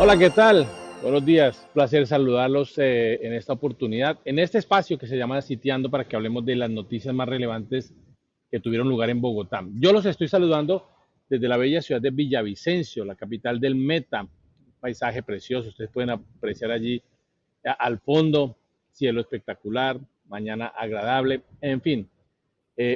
Hola, ¿qué tal? Buenos días, placer saludarlos en esta oportunidad, en este espacio que se llama Sitiando para que hablemos de las noticias más relevantes que tuvieron lugar en Bogotá. Yo los estoy saludando desde la bella ciudad de Villavicencio, la capital del Meta, un paisaje precioso, ustedes pueden apreciar allí al fondo, cielo espectacular, mañana agradable, en fin,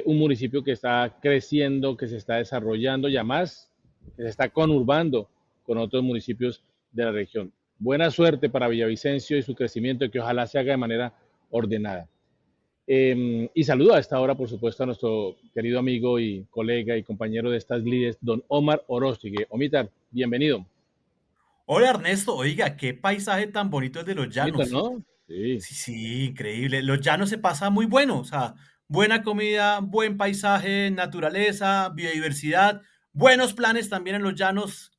un municipio que está creciendo, que se está desarrollando y además que se está conurbando con otros municipios de la región. Buena suerte para Villavicencio y su crecimiento, que ojalá se haga de manera ordenada. Y saludo a esta hora, por supuesto, a nuestro querido amigo y colega y compañero de estas lides, don Omar Oroztigue. Omitar, bienvenido. Hola Ernesto, oiga, qué paisaje tan bonito es de los Bonito, llanos. ¿no? Sí, Sí, sí, increíble. Los llanos se pasa muy bueno, o sea, buena comida, buen paisaje, naturaleza, biodiversidad, buenos planes también en los llanos.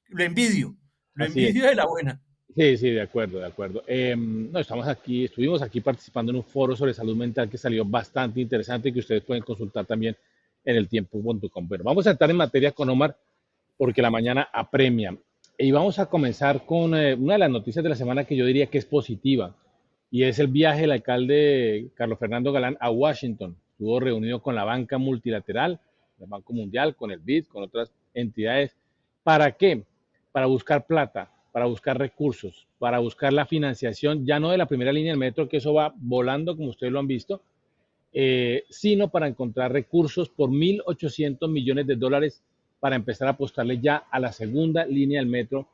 Lo así es. envidio de la buena. Sí, sí, de acuerdo, de acuerdo. No, estuvimos aquí participando en un foro sobre salud mental que salió bastante interesante y que ustedes pueden consultar también en el tiempo.com. Pero vamos a entrar en materia con Omar porque la mañana apremia. Y vamos a comenzar con una de las noticias de la semana que yo diría que es positiva y es el viaje del alcalde Carlos Fernando Galán a Washington. Estuvo reunido con la banca multilateral, el Banco Mundial, con el BID, con otras entidades. ¿Para qué? Para buscar plata, para buscar recursos, para buscar la financiación, ya no de la primera línea del metro, que eso va volando, como ustedes lo han visto, sino para encontrar recursos por 1.800 millones de dólares para empezar a apostarle ya a la segunda línea del metro,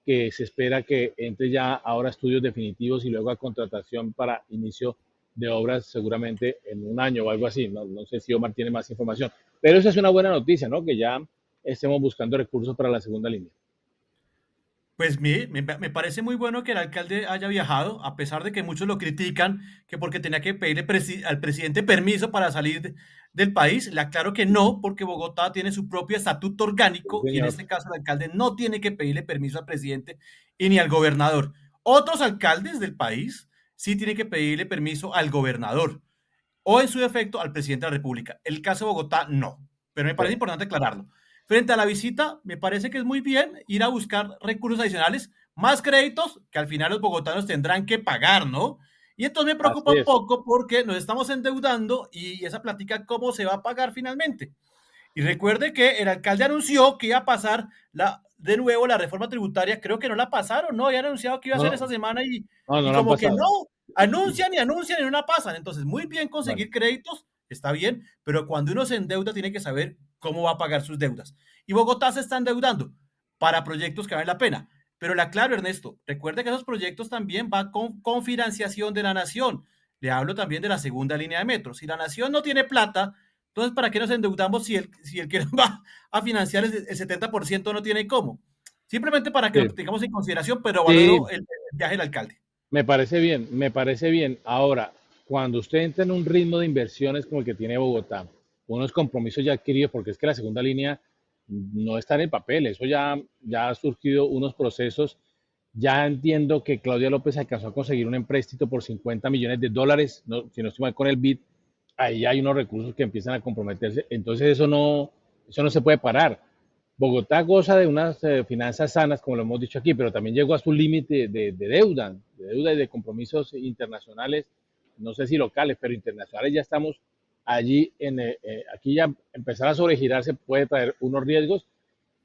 que se espera que entre ya ahora a estudios definitivos y luego a contratación para inicio de obras seguramente en un año o algo así. No, no sé si Omar tiene más información, pero esa es una buena noticia, ¿no? Que ya estemos buscando recursos para la segunda línea. Pues me parece muy bueno que el alcalde haya viajado, a pesar de que muchos lo critican, que porque tenía que pedirle al presidente permiso para salir del país. Le aclaro que no, porque Bogotá tiene su propio estatuto Sí, orgánico y en señor. este caso el alcalde no tiene que pedirle permiso al presidente y ni al gobernador. Otros alcaldes del país sí tienen que pedirle permiso al gobernador o en su defecto al presidente de la República. El caso de Bogotá no, pero me Sí, parece importante aclararlo. Frente a la visita, me parece que es muy bien ir a buscar recursos adicionales, más créditos que al final los bogotanos tendrán que pagar, ¿no? Y entonces me preocupa así un es. poco porque nos estamos endeudando y esa plática, ¿cómo se va a pagar finalmente? Y recuerde que el alcalde anunció que iba a pasar de nuevo la reforma tributaria, creo que no la pasaron, ¿no? Habían anunciado que iba a No, ser no, esa semana no, y no lo han como que pasado. no, anuncian y no la pasan. Entonces, muy bien Vale. conseguir créditos, está bien, pero cuando uno se endeuda tiene que saber cómo va a pagar sus deudas. Y Bogotá se está endeudando para proyectos que valen la pena. Pero la claro, Ernesto, recuerde que esos proyectos también van con financiación de la nación. Le hablo también de la segunda línea de metro. Si la nación no tiene plata, entonces, ¿para qué nos endeudamos si el que nos va a financiar el 70% no tiene cómo? Simplemente para que lo Sí, tengamos en consideración, pero valoro sí, el viaje del alcalde. me parece bien, me parece bien. Ahora, cuando usted entra en un ritmo de inversiones como el que tiene Bogotá, unos compromisos ya adquiridos, porque es que la segunda línea no está en el papel, eso ya ha surgido unos procesos. Ya entiendo que Claudia López alcanzó a conseguir un empréstito por 50 millones de dólares, no, si no estoy mal con el BID, ahí hay unos recursos que empiezan a comprometerse, entonces eso no se puede parar. Bogotá goza de unas finanzas sanas, como lo hemos dicho aquí, pero también llegó a su límite de deuda y de compromisos internacionales, no sé si locales, pero internacionales ya estamos allí, aquí ya empezar a sobregirarse puede traer unos riesgos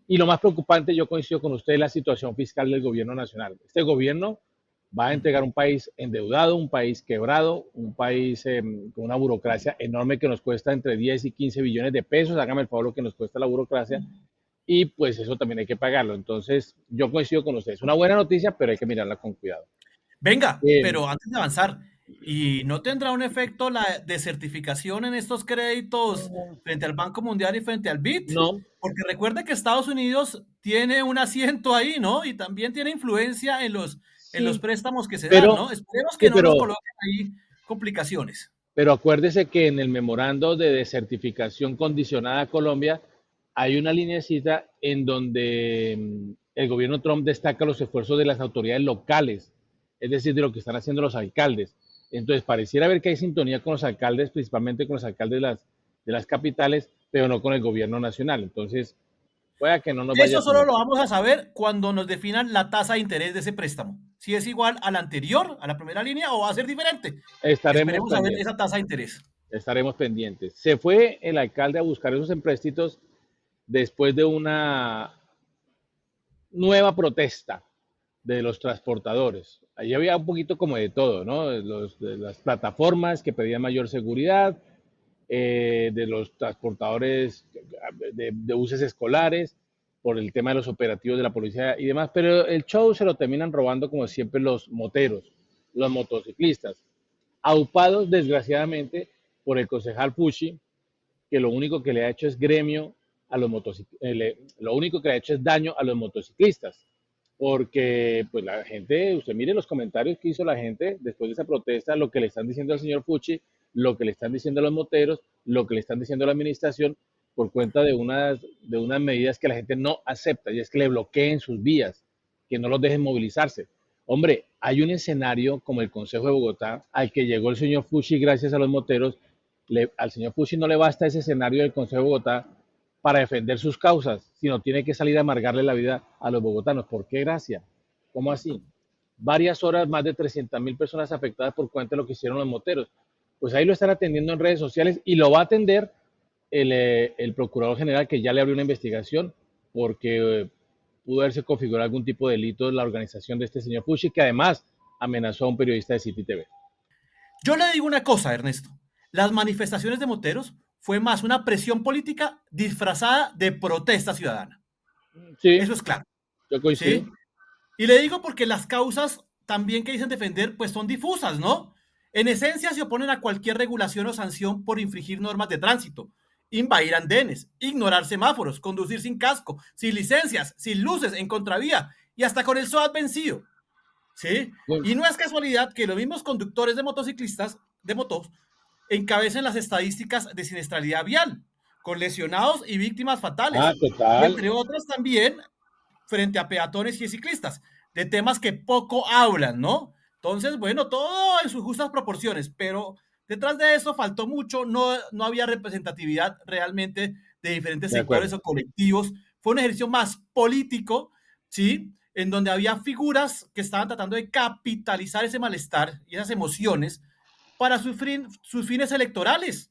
y lo más preocupante, yo coincido con usted, es la situación fiscal del gobierno nacional. Este gobierno va a entregar un país endeudado, un país quebrado, un país con una burocracia enorme que nos cuesta entre 10 y 15 billones de pesos. Hágame el favor lo que nos cuesta la burocracia y pues eso también hay que pagarlo. Entonces, yo coincido con usted. Es una buena noticia, pero hay que mirarla con cuidado. Venga, Eh, pero antes de avanzar, ¿y no tendrá un efecto la desertificación en estos créditos frente al Banco Mundial y frente al BID? no, Porque recuerde que Estados Unidos tiene un asiento ahí, ¿no? Y también tiene influencia en los sí, préstamos que se dan, pero, ¿no? Esperemos sí, que no nos coloquen ahí complicaciones. pero acuérdese que en el memorando de desertificación condicionada a Colombia hay una linecita en donde el gobierno Trump destaca los esfuerzos de las autoridades locales, es decir, de lo que están haciendo los alcaldes. Entonces, pareciera ver que hay sintonía con los alcaldes, principalmente con los alcaldes de las capitales, pero no con el gobierno nacional. Entonces, Pueda que no nos vaya Eso tan solo bien. lo vamos a saber cuando nos definan la tasa de interés de ese préstamo. Si es igual a la anterior, a la primera línea, o va a ser diferente. Estaremos Esperemos a ver pendientes, esa tasa de interés. estaremos pendientes. Se fue el alcalde a buscar esos empréstitos después de una nueva protesta de los transportadores. Ahí había un poquito como de todo, ¿no? De las plataformas que pedían mayor seguridad, de los transportadores de buses escolares, por el tema de los operativos de la policía y demás, pero el show se lo terminan robando como siempre los moteros, los motociclistas, aupados desgraciadamente por el concejal Fushi, que lo único que le ha hecho es gremio a los motociclistas, lo único que le ha hecho es daño a los motociclistas, porque pues la gente, usted mire los comentarios que hizo la gente después de esa protesta, lo que le están diciendo al señor Fuchi, lo que le están diciendo a los moteros, lo que le están diciendo a la administración por cuenta de unas medidas que la gente no acepta, y es que le bloqueen sus vías, que no los dejen movilizarse. Hombre, hay un escenario como el Consejo de Bogotá al que llegó el señor Fuchi gracias a los moteros. Al señor Fuchi no le basta ese escenario del Consejo de Bogotá para defender sus causas, sino tiene que salir a amargarle la vida a los bogotanos. ¿Por qué gracia? ¿Cómo así? Varias horas, más de 300.000 personas afectadas por cuenta de lo que hicieron los moteros. Pues ahí lo están atendiendo en redes sociales y lo va a atender el procurador general, que ya le abrió una investigación porque pudo haberse configurado algún tipo de delito en la organización de este señor Fuchi, que además amenazó a un periodista de City TV. Yo le digo una cosa, Ernesto. Las manifestaciones de moteros fue más una presión política disfrazada de protesta ciudadana. Sí, Eso es claro, yo coincido. ¿sí? Y le digo porque las causas también que dicen defender, pues son difusas, ¿no? En esencia se oponen a cualquier regulación o sanción por infringir normas de tránsito, invadir andenes, ignorar semáforos, conducir sin casco, sin licencias, sin luces, en contravía y hasta con el SOAT vencido, ¿sí? Y no es casualidad que los mismos conductores de motociclistas, de motos, encabecen las estadísticas de siniestralidad vial, con lesionados y víctimas Ah, fatales, y total. entre otros también frente a peatones y ciclistas, de temas que poco hablan, ¿no? Entonces, bueno, todo en sus justas proporciones, pero detrás de eso faltó mucho, no había representatividad realmente de diferentes De acuerdo. sectores o colectivos, fue un ejercicio más político, ¿sí? En donde había figuras que estaban tratando de capitalizar ese malestar y esas emociones para sus fines electorales.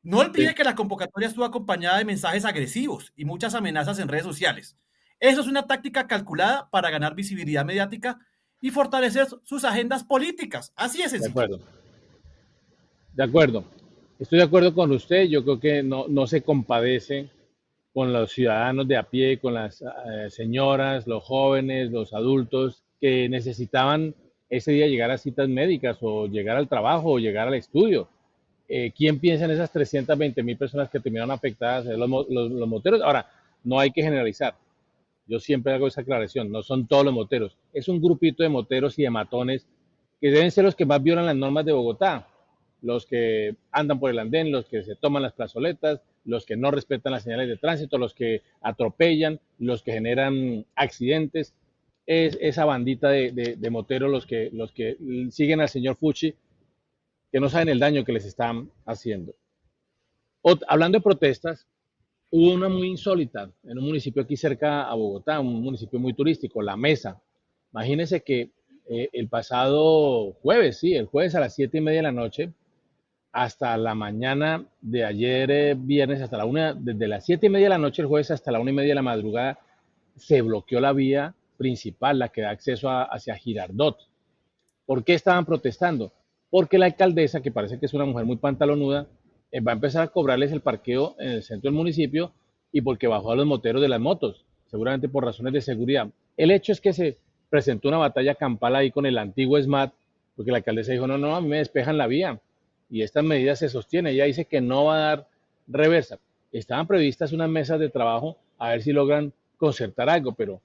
No olvide Sí, que la convocatoria estuvo acompañada de mensajes agresivos y muchas amenazas en redes sociales. Eso es una táctica calculada para ganar visibilidad mediática y fortalecer sus agendas políticas. Así de de sencillo. acuerdo. De acuerdo. Estoy de acuerdo con usted. Yo creo que no se compadece con los ciudadanos de a pie, con las señoras, los jóvenes, los adultos que necesitaban ese día llegar a citas médicas o llegar al trabajo o llegar al estudio. ¿Quién piensa en esas 320.000 personas que terminaron afectadas? Los moteros. Ahora, no hay que generalizar. Yo siempre hago esa aclaración. No son todos los moteros. Es un grupito de moteros y de matones que deben ser los que más violan las normas de Bogotá, los que andan por el andén, los que se toman las plazoletas, los que no respetan las señales de tránsito, los que atropellan, los que generan accidentes. Es esa bandita de moteros los que siguen al señor Fuchi, que no saben el daño que les están haciendo. Hablando de protestas, hubo una muy insólita en un municipio aquí cerca a Bogotá, un municipio muy turístico, La Mesa. Imagínense que el pasado jueves, sí, el jueves a las 7:30 de la noche, hasta la mañana de ayer, viernes, hasta la una, desde las 7:30 de la noche el jueves hasta la 1:30 de la madrugada, se bloqueó la vía principal, la que da acceso hacia Girardot. ¿Por qué estaban protestando? Porque la alcaldesa, que parece que es una mujer muy pantalonuda, va a empezar a cobrarles el parqueo en el centro del municipio y porque bajó a los moteros de las motos, seguramente por razones de seguridad. El hecho es que se presentó una batalla campal ahí con el antiguo SMAT, porque la alcaldesa dijo, no, no, a mí me despejan la vía y estas medidas se sostienen. Ella dice que no va a dar reversa. Estaban previstas unas mesas de trabajo a ver si logran concertar algo, pero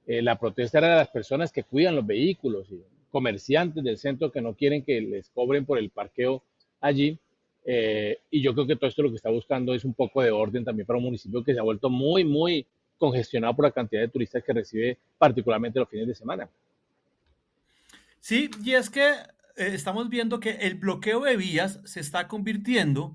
la protesta era de las personas que cuidan los vehículos y comerciantes del centro que no quieren que les cobren por el parqueo allí. Y yo creo que todo esto lo que está buscando es un poco de orden también para un municipio que se ha vuelto muy, muy congestionado por la cantidad de turistas que recibe, particularmente los fines de semana. Sí, y es que estamos viendo que el bloqueo de vías se está convirtiendo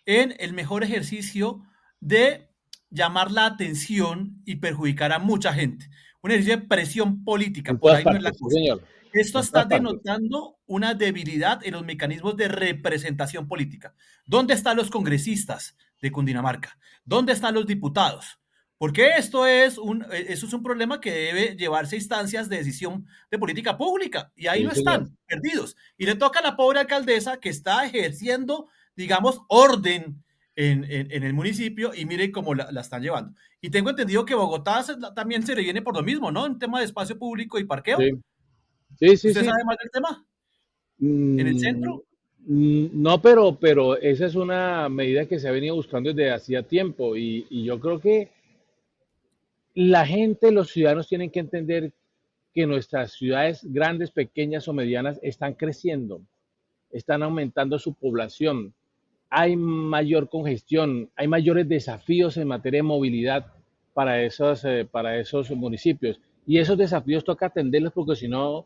en el mejor ejercicio de llamar la atención y perjudicar a mucha gente. Un ejercicio de presión política, En por todas ahí no es la partes, sí, cosa. señor. Esto En está todas partes. denotando una debilidad en los mecanismos de representación política. ¿Dónde están los congresistas de Cundinamarca? ¿Dónde están los diputados? Porque eso es un problema que debe llevarse a instancias de decisión de política pública y ahí Sí, no señor. están, perdidos. Y le toca a la pobre alcaldesa que está ejerciendo, digamos, orden en el municipio y mire cómo la están llevando. Y tengo entendido que Bogotá también se le viene por lo mismo, ¿no? En tema de espacio público y parqueo. Sí, sí, sí, ¿Usted sí. sabe más del tema? ¿En el Mm, centro? no, pero esa es una medida que se ha venido buscando desde hacía tiempo y yo creo que la gente, los ciudadanos tienen que entender que nuestras ciudades grandes, pequeñas o medianas están creciendo, están aumentando su población, hay mayor congestión, hay mayores desafíos en materia de movilidad para esos municipios. Y esos desafíos toca atenderlos porque si no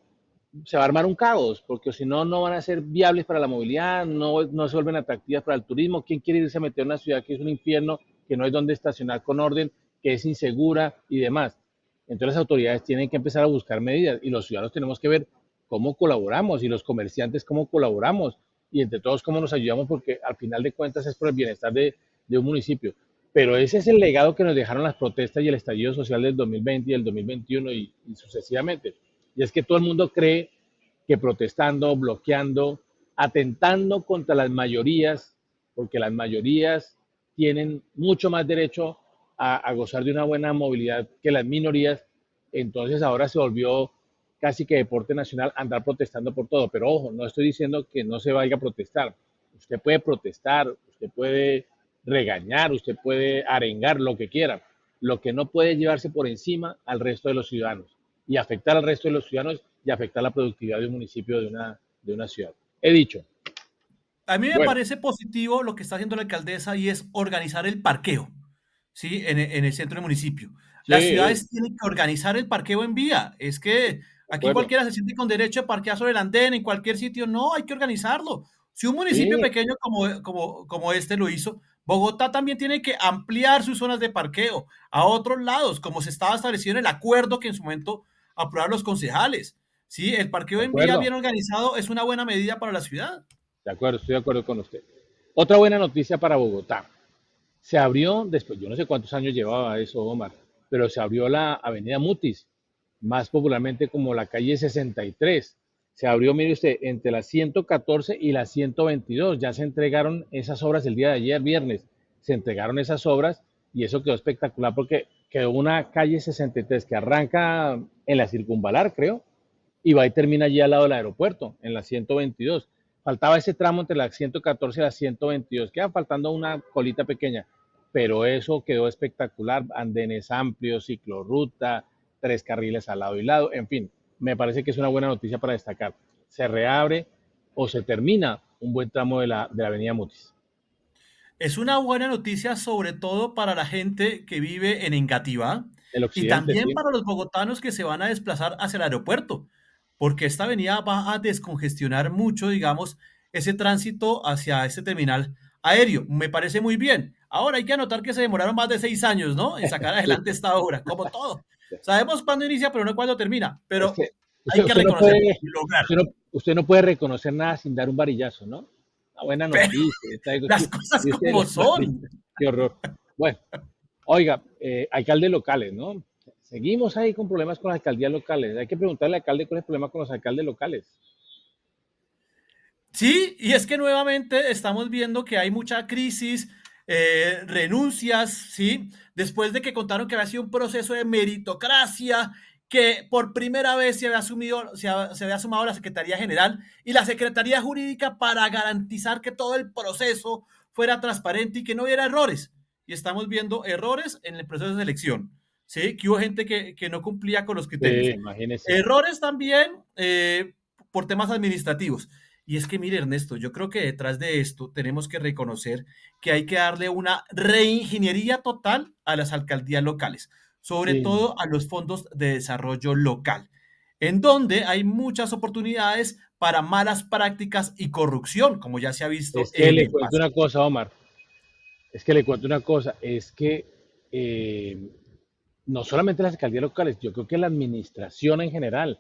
se va a armar un caos, porque si no, no van a ser viables para la movilidad, no se vuelven atractivas para el turismo. ¿Quién quiere irse a meter en una ciudad que es un infierno, que no hay donde estacionar con orden, que es insegura y demás? Entonces las autoridades tienen que empezar a buscar medidas y los ciudadanos tenemos que ver cómo colaboramos y los comerciantes cómo colaboramos y entre todos cómo nos ayudamos porque al final de cuentas es por el bienestar de un municipio. Pero ese es el legado que nos dejaron las protestas y el estallido social del 2020 y el 2021 y sucesivamente. Y es que todo el mundo cree que protestando, bloqueando, atentando contra las mayorías, porque las mayorías tienen mucho más derecho a gozar de una buena movilidad que las minorías, entonces ahora se volvió casi que deporte nacional andar protestando por todo. Pero ojo, no estoy diciendo que no se vaya a protestar. Usted puede protestar, usted puede regañar, usted puede arengar lo que quiera. Lo que no puede llevarse por encima al resto de los ciudadanos y afectar al resto de los ciudadanos y afectar la productividad de un municipio, de una ciudad. He dicho. A mí me Bueno, parece positivo lo que está haciendo la alcaldesa y es organizar el parqueo, ¿sí? En el centro del municipio. sí, Las de ciudades tienen que organizar el parqueo en vía. Es que aquí acuerdo. cualquiera se siente con derecho a parquear sobre el andén en cualquier sitio. No, hay que organizarlo. Si un municipio Sí, pequeño como este lo hizo, Bogotá también tiene que ampliar sus zonas de parqueo a otros lados, como se estaba establecido en el acuerdo que en su momento aprobaron los concejales. Sí, el parqueo de en vía acuerdo, bien organizado es una buena medida para la ciudad. de acuerdo, estoy de acuerdo con usted. Otra buena noticia para Bogotá. Se abrió, después, yo no sé cuántos años llevaba eso, Omar, pero se abrió la avenida Mutis, más popularmente como la calle 63. Se abrió, mire usted, entre la 114 y la 122. Ya se entregaron esas obras el día de ayer, viernes. Se entregaron esas obras y eso quedó espectacular porque quedó una calle 63 que arranca en la circunvalar, creo, y va y termina allí al lado del aeropuerto, en la 122. Faltaba ese tramo entre la 114 y la 122, queda faltando una colita pequeña, pero eso quedó espectacular, andenes amplios, ciclorruta, tres carriles al lado y lado, en fin, me parece que es una buena noticia para destacar. Se reabre o se termina un buen tramo de la avenida Mutis. Es una buena noticia, sobre todo para la gente que vive en Engativá El y occidente, también sí, para los bogotanos que se van a desplazar hacia el aeropuerto, porque esta avenida va a descongestionar mucho, digamos, ese tránsito hacia este terminal aéreo. Me parece muy bien. Ahora hay que anotar que se demoraron más de 6 años, ¿no? En sacar sí. adelante esta obra, como todo. Sabemos cuándo inicia, pero no cuándo termina. Es Pero que hay que usted no reconocerlo puede, y lograrlo. usted no puede reconocer nada sin dar un varillazo, ¿no? Una buena Pero noticia. las cosas Y usted como son. qué horror. Bueno, oiga, alcaldes locales, ¿no? Seguimos ahí con problemas con las alcaldías locales. Hay que preguntarle al alcalde cuál es el problema con los alcaldes locales. Sí, y es que nuevamente estamos viendo que hay mucha crisis, renuncias, ¿sí? Después de que contaron que había sido un proceso de meritocracia, que por primera vez se había sumado la Secretaría General y la Secretaría Jurídica para garantizar que todo el proceso fuera transparente y que no hubiera errores. Y estamos viendo errores en el proceso de selección, ¿sí? Que hubo gente que no cumplía con los criterios. Imagínese. Errores también por temas administrativos. Y es que, mire, Ernesto, yo creo que detrás de esto tenemos que reconocer que hay que darle una reingeniería total a las alcaldías locales, sobre Sí, todo a los fondos de desarrollo local, en donde hay muchas oportunidades para malas prácticas y corrupción, como ya se ha visto es que en le el cuento pasado. una cosa, Omar. Es que le cuento una cosa. Es que eh, no solamente las alcaldías locales, yo creo que la administración en general,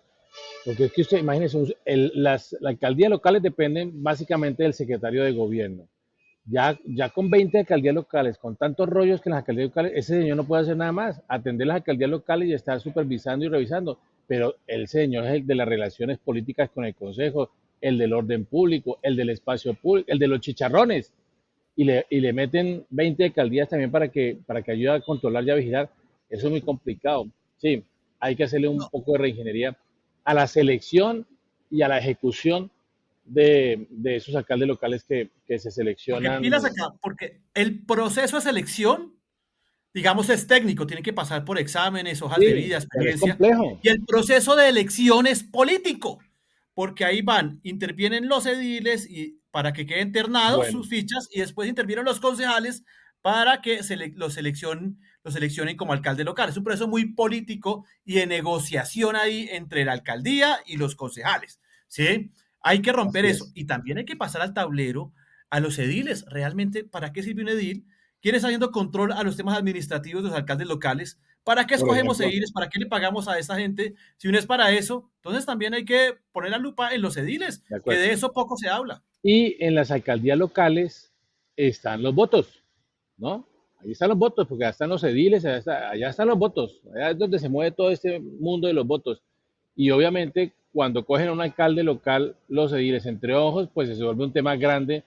porque es que usted, imagínese, las alcaldías locales dependen básicamente del secretario de gobierno. Ya con 20 alcaldías locales, con tantos rollos que las alcaldías locales, ese señor no puede hacer nada más, atender las alcaldías locales y estar supervisando y revisando. Pero el señor es el de las relaciones políticas con el consejo, el del orden público, el del espacio público, el de los chicharrones. Y le meten 20 alcaldías también para que ayude a controlar y a vigilar. Eso es muy complicado. Sí, hay que hacerle un No, poco de reingeniería a la selección y a la ejecución de esos alcaldes locales que se porque seleccionan. pilas acá, porque el proceso de selección, digamos, es técnico, tiene que pasar por exámenes, hojas de Sí, vida, pero es experiencia, complejo. y el proceso de elección es político, porque ahí van, intervienen los ediles y para que queden ternados Bueno, sus fichas y después intervienen los concejales para que los seleccionen como alcalde local. Es un proceso muy político y de negociación ahí entre la alcaldía y los concejales, ¿sí? Hay que romper así eso es. y también hay que pasar al tablero a los ediles. Realmente, ¿para qué sirve un edil? ¿Quién está haciendo control a los temas administrativos de los alcaldes locales? ¿Para qué Por escogemos ejemplo, ediles? ¿Para qué le pagamos a esta gente? Si no es para eso, entonces también hay que poner la lupa en los ediles, de que acuerdo. de eso poco se habla. Y en las alcaldías locales están los votos, ¿no? Ahí están los votos, porque allá están los ediles, allá están los votos, allá es donde se mueve todo este mundo de los votos. Y obviamente, cuando cogen a un alcalde local, los ediles entre ojos, pues se vuelve un tema grande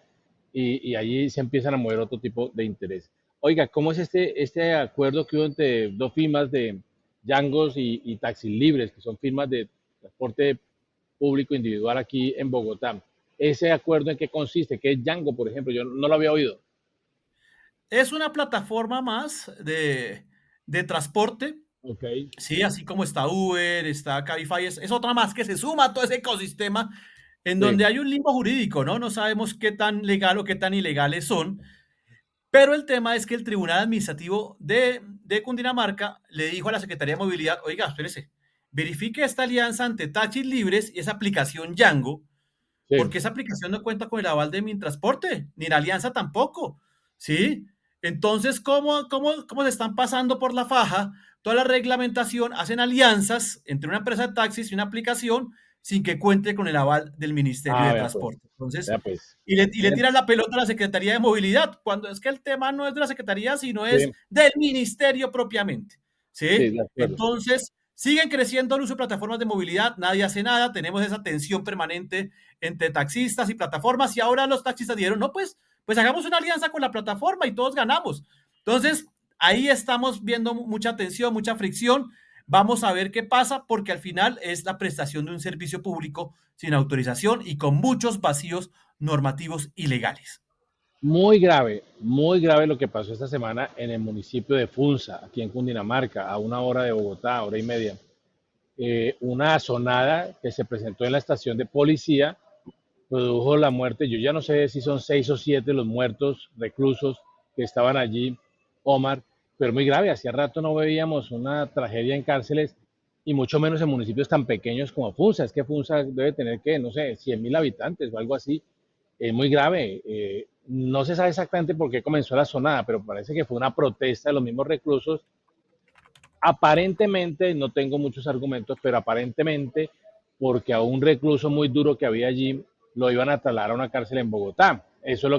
y allí se empiezan a mover otro tipo de interés. Oiga, ¿cómo es este acuerdo que hubo entre dos firmas de Yangos y Taxis Libres, que son firmas de transporte público individual aquí en Bogotá? ¿Ese acuerdo en qué consiste? ¿Qué es Django, por ejemplo? Yo no lo había oído. Es una plataforma más de transporte. Ok, Sí, así como está Uber, está Cabify, es otra más que se suma a todo ese ecosistema en sí, donde hay un limbo jurídico, ¿no? No sabemos qué tan legal o qué tan ilegales son, pero el tema es que el Tribunal Administrativo de Cundinamarca le dijo a la Secretaría de Movilidad, oiga, espérese, verifique esta alianza ante taxis libres y esa aplicación Django, sí. porque esa aplicación no cuenta con el aval de Mintransporte, ni la alianza tampoco, ¿sí? Entonces, ¿cómo se están pasando por la faja toda la reglamentación? Hacen alianzas entre una empresa de taxis y una aplicación sin que cuente con el aval del Ministerio Ah, de vea pues, Transporte. Entonces, vea pues. y le tiran la pelota a la Secretaría de Movilidad, cuando es que el tema no es de la Secretaría, sino es Sí, del Ministerio propiamente, sí, ¿sí? de acuerdo. Entonces, siguen creciendo el uso de plataformas de movilidad, nadie hace nada, tenemos esa tensión permanente entre taxistas y plataformas y ahora los taxistas dijeron, no, pues hagamos una alianza con la plataforma y todos ganamos. Entonces, ahí estamos viendo mucha tensión, mucha fricción. Vamos a ver qué pasa porque al final es la prestación de un servicio público sin autorización y con muchos vacíos normativos y legales. Muy grave lo que pasó esta semana en el municipio de Funza, aquí en Cundinamarca, a una hora de Bogotá, hora y media. Una azonada que se presentó en la estación de policía produjo la muerte. Yo ya no sé si son 6 o 7 los muertos reclusos que estaban allí, Omar, pero muy grave. Hacía rato no veíamos una tragedia en cárceles y mucho menos en municipios tan pequeños como Funza. Es que Funza debe tener que, no sé, 100.000 habitantes o algo así. Es muy grave. No se sabe exactamente por qué comenzó la sonada, pero parece que fue una protesta de los mismos reclusos. Aparentemente, no tengo muchos argumentos, pero aparentemente porque a un recluso muy duro que había allí lo iban a trasladar a una cárcel en Bogotá. Eso es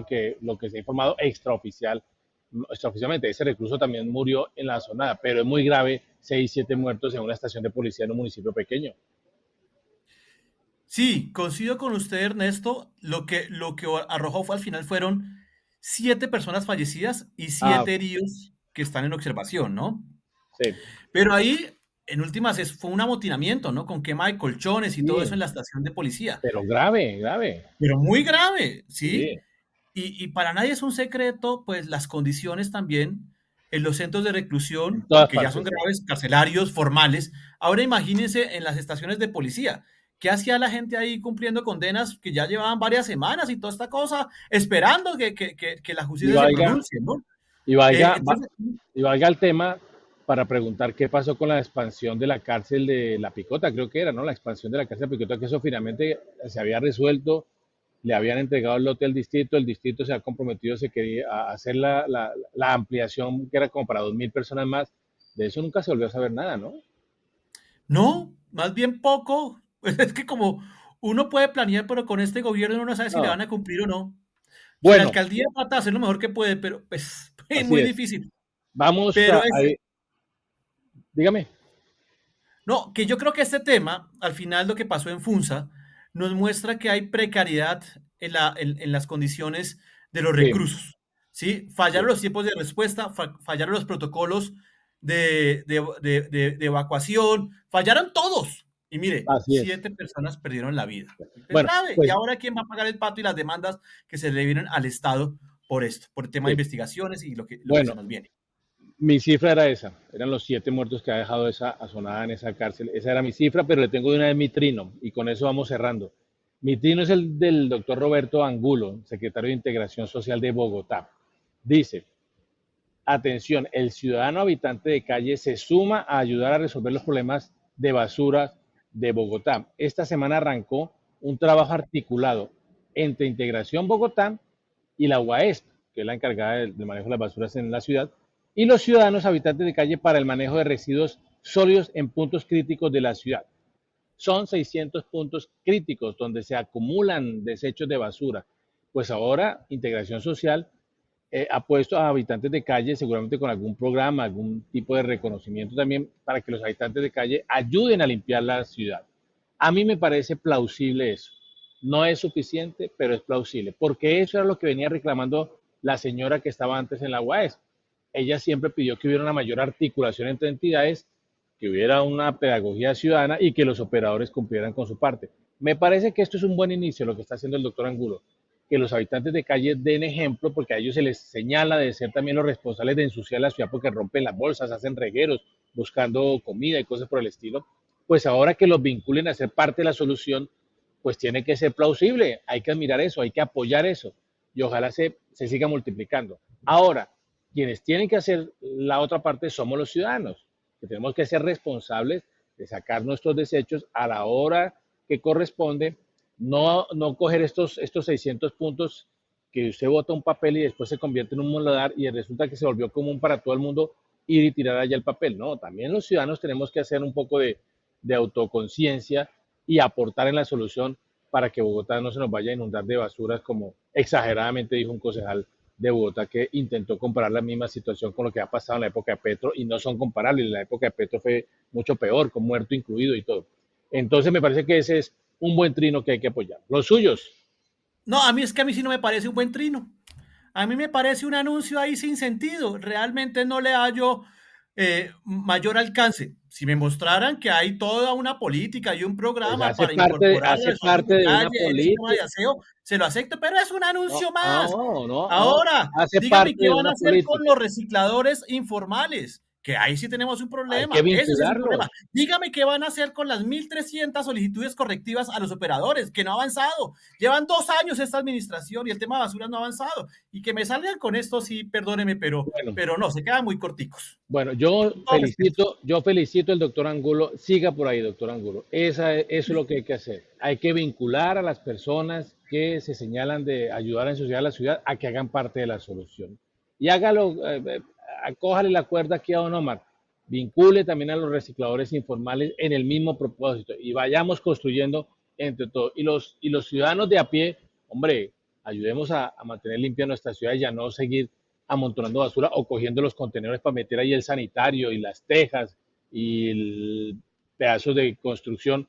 lo que se ha informado extraoficialmente. Ese recluso también murió en la zona, pero es muy grave, 6, 7 muertos en una estación de policía en un municipio pequeño. Sí, coincido con usted, Ernesto. Lo que arrojó fue al final fueron 7 personas fallecidas y Ah, 7 heridos que están en observación, ¿no? sí, Pero ahí, en últimas, fue un amotinamiento, ¿no? Con quema de colchones y todo eso sí, en la estación de policía. pero grave, grave. Pero muy grave, ¿sí? Sí, Y para nadie es un secreto, pues, las condiciones también en los centros de en reclusión, todas que ya son partes. graves, carcelarios, formales. Ahora imagínense en las estaciones de policía. ¿Qué hacía la gente ahí cumpliendo condenas que ya llevaban varias semanas y toda esta cosa, esperando que la Y justicia se valga, pronuncie, ¿no? y valga, Entonces, y valga el tema para preguntar qué pasó con la expansión de la cárcel de La Picota, creo que era, ¿no? La expansión de la cárcel de La Picota, que eso finalmente se había resuelto le habían entregado el lote al distrito, el distrito se ha comprometido, se quería a hacer la ampliación que era como para 2.000 personas más. De eso nunca se volvió a saber nada, ¿no? No, más bien poco. Es que como uno puede planear, pero con este gobierno uno no sabe si le No. van a cumplir o no. Si la Bueno, alcaldía trata de hacer lo mejor que puede, pero pues es así muy es. difícil. Vamos Pero es, dígame. no, que yo creo que este tema, al final lo que pasó en Funza, nos muestra que hay precariedad en las condiciones de los Sí, reclusos, ¿sí? Fallaron sí, los tiempos de respuesta, fallaron los protocolos de evacuación, fallaron todos. Y mire, así es. 7 personas perdieron la vida. Es Bueno, grave. ¿Y pues ahora quién va a pagar el pato y las demandas que se le vienen al Estado por esto, por el tema de sí. investigaciones y lo que se Bueno, nos viene? mi cifra era esa. Eran los 7 muertos que ha dejado esa azonada en esa cárcel. Esa era mi cifra, pero le tengo de una vez mi trino y con eso vamos cerrando. Mi trino es el del doctor Roberto Angulo, secretario de Integración Social de Bogotá. Dice, atención, el ciudadano habitante de calle se suma a ayudar a resolver los problemas de basura de Bogotá. Esta semana arrancó un trabajo articulado entre Integración Bogotá y la UAESP, que es la encargada del manejo de las basuras en la ciudad, y los ciudadanos habitantes de calle para el manejo de residuos sólidos en puntos críticos de la ciudad. Son 600 puntos críticos donde se acumulan desechos de basura. Pues ahora Integración Social ha puesto a habitantes de calle, seguramente con algún programa, algún tipo de reconocimiento también, para que los habitantes de calle ayuden a limpiar la ciudad. A mí me parece plausible eso. No es suficiente, pero es plausible, porque eso era lo que venía reclamando la señora que estaba antes en la UAS. Ella siempre pidió que hubiera una mayor articulación entre entidades, que hubiera una pedagogía ciudadana y que los operadores cumplieran con su parte. Me parece que esto es un buen inicio, lo que está haciendo el doctor Angulo, que los habitantes de calle den ejemplo, porque a ellos se les señala de ser también los responsables de ensuciar la ciudad porque rompen las bolsas, hacen regueros, buscando comida y cosas por el estilo. Pues ahora que los vinculen a ser parte de la solución, pues tiene que ser plausible, hay que admirar eso, hay que apoyar eso y ojalá se siga multiplicando. Ahora, quienes tienen que hacer la otra parte somos los ciudadanos, que tenemos que ser responsables de sacar nuestros desechos a la hora que corresponde, no coger estos 600 puntos que usted vota un papel y después se convierte en un muladar y resulta que se volvió común para todo el mundo ir y tirar allá el papel. No, también los ciudadanos tenemos que hacer un poco de autoconciencia y aportar en la solución para que Bogotá no se nos vaya a inundar de basuras, como exageradamente dijo un concejal de Bogotá que intentó comparar la misma situación con lo que ha pasado en la época de Petro y no son comparables. La época de Petro fue mucho peor, con muerto incluido y todo. Entonces me parece que ese es un buen trino que hay que apoyar. Los suyos. No, a mí es que a mí sí no me parece un buen trino. A mí me parece un anuncio ahí sin sentido. Realmente no le hallo mayor alcance. Si me mostraran que hay toda una política y un Pues programa para incorporar hace el desorden parte de de una calle, el sistema de política. aseo, se lo acepto, pero es un No, anuncio más. no, no, no. Ahora, Hace dígame parte qué de van a una hacer con los política. recicladores informales, que ahí sí tenemos un Hay que problema. Ese sí es un problema. vincularlos. Dígame qué van a hacer con las 1.300 solicitudes correctivas a los operadores, que no ha avanzado. Llevan 2 años esta administración y el tema de basura no ha avanzado. Y que me salgan con esto, sí, perdóneme, Bueno, pero no, se quedan muy corticos. bueno, Con todo respeto. yo felicito al doctor Angulo. Siga por ahí, doctor Angulo. Eso es lo que hay que hacer. Hay que vincular a las personas que se señalan de ayudar a ensuciar la ciudad a que hagan parte de la solución. Y hágalo, acójale la cuerda aquí a Don Omar. Vincule también a los recicladores informales en el mismo propósito y vayamos construyendo entre todos. Y los ciudadanos de a pie, hombre, ayudemos a mantener limpia nuestra ciudad y a no seguir amontonando basura o cogiendo los contenedores para meter ahí el sanitario y las tejas y pedazos de construcción,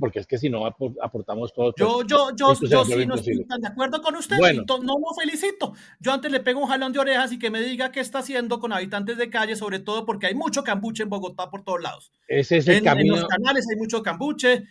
porque es que si no aportamos todos, pues esto se Yo vuelve sí no estoy imposible. tan de acuerdo con usted y Bueno, no lo felicito. Yo antes le pego un jalón de orejas y que me diga qué está haciendo con habitantes de calle, sobre todo porque hay mucho cambuche en Bogotá por todos lados. ese es el En los camino. canales hay mucho cambuche,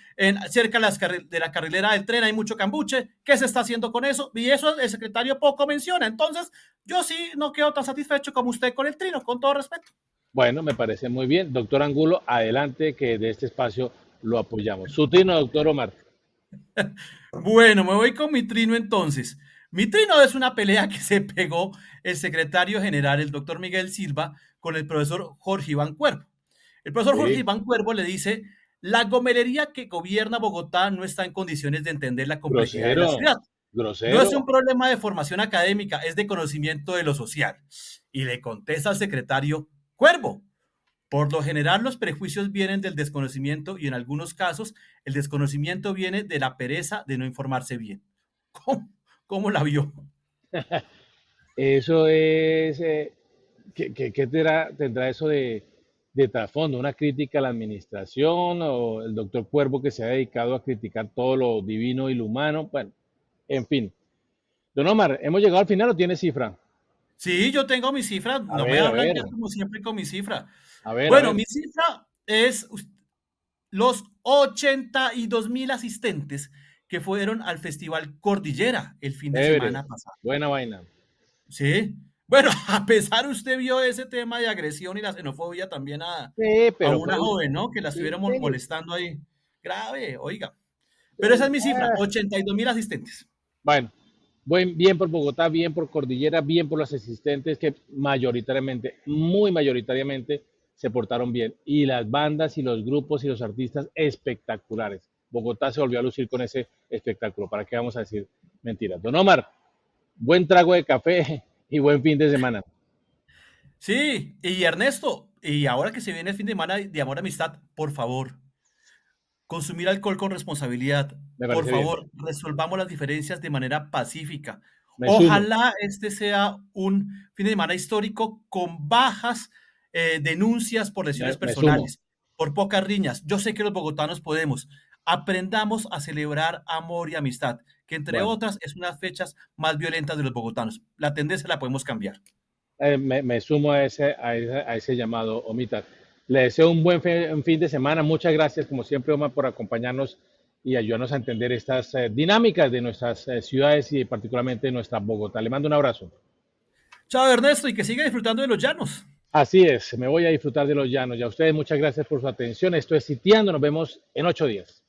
cerca de la carrilera del tren hay mucho cambuche. ¿Qué se está haciendo con eso? Y eso el secretario poco menciona. Entonces, yo sí no quedo tan satisfecho como usted con el trino, con todo respeto. Bueno, me parece muy bien. Doctor Angulo, adelante, que de este espacio lo apoyamos. Su trino, doctor Omar. Bueno, me voy con mi trino entonces. Mi trino es una pelea que se pegó el secretario general, el doctor Miguel Silva, con el profesor Jorge Iván Cuervo. El profesor Jorge Sí, Iván Cuervo le dice, la gomelería que gobierna Bogotá no está en condiciones de entender la complejidad de la grosero. ciudad. No es Grosero. un problema de formación académica, es de conocimiento de lo social. Y le contesta al secretario, Cuervo, por lo general los prejuicios vienen del desconocimiento y en algunos casos el desconocimiento viene de la pereza de no informarse bien. ¿Cómo, cómo la vio? Eso es, ¿qué tendrá eso de trasfondo? ¿Una crítica a la administración o el doctor Cuervo que se ha dedicado a criticar todo lo divino y lo humano? Bueno, en fin. Don Omar, ¿hemos llegado al final o tiene cifra? Sí, yo tengo mi cifra, A no me ver, a hablan ver, ya como siempre con mi cifra. a ver, a Bueno, ver. mi cifra es los 82.000 asistentes que fueron al Festival Cordillera el fin de Chévere. semana pasado. Buena vaina. Sí. Bueno, a pesar usted vio ese tema de agresión y la xenofobia también Sí, a pero una fue. joven, ¿no? Que la Sí, estuvieron molestando ahí. Grave, oiga. Pero esa sí, es mi cifra, 82.000 asistentes. bueno, bien por Bogotá, bien por Cordillera, bien por los asistentes que mayoritariamente, muy mayoritariamente, se portaron bien. Y las bandas y los grupos y los artistas espectaculares. Bogotá se volvió a lucir con ese espectáculo. ¿Para qué vamos a decir mentiras? Don Omar, buen trago de café y buen fin de semana. Sí, y Ernesto, y ahora que se viene el fin de semana de amor y amistad, por favor, consumir alcohol con responsabilidad. Me Por parece bien. favor, resolvamos las diferencias de manera pacífica. Me sumo. Ojalá este sea un fin de semana histórico con bajas denuncias por lesiones Me sumo. personales, por pocas riñas. Yo sé que los bogotanos podemos. Aprendamos a celebrar amor y amistad, que entre Bueno, otras es una de las fechas más violentas de los bogotanos. La tendencia la podemos cambiar. me sumo a ese llamado, Omita. Le deseo un fin de semana. Muchas gracias, como siempre, Omar, por acompañarnos y ayudarnos a entender estas dinámicas de nuestras ciudades y particularmente de nuestra Bogotá. Le mando un abrazo. Chao Ernesto y que siga disfrutando de los llanos. Así es, me voy a disfrutar de los llanos. Y a ustedes muchas gracias por su atención. Esto es Sitiando. Nos vemos en 8 días.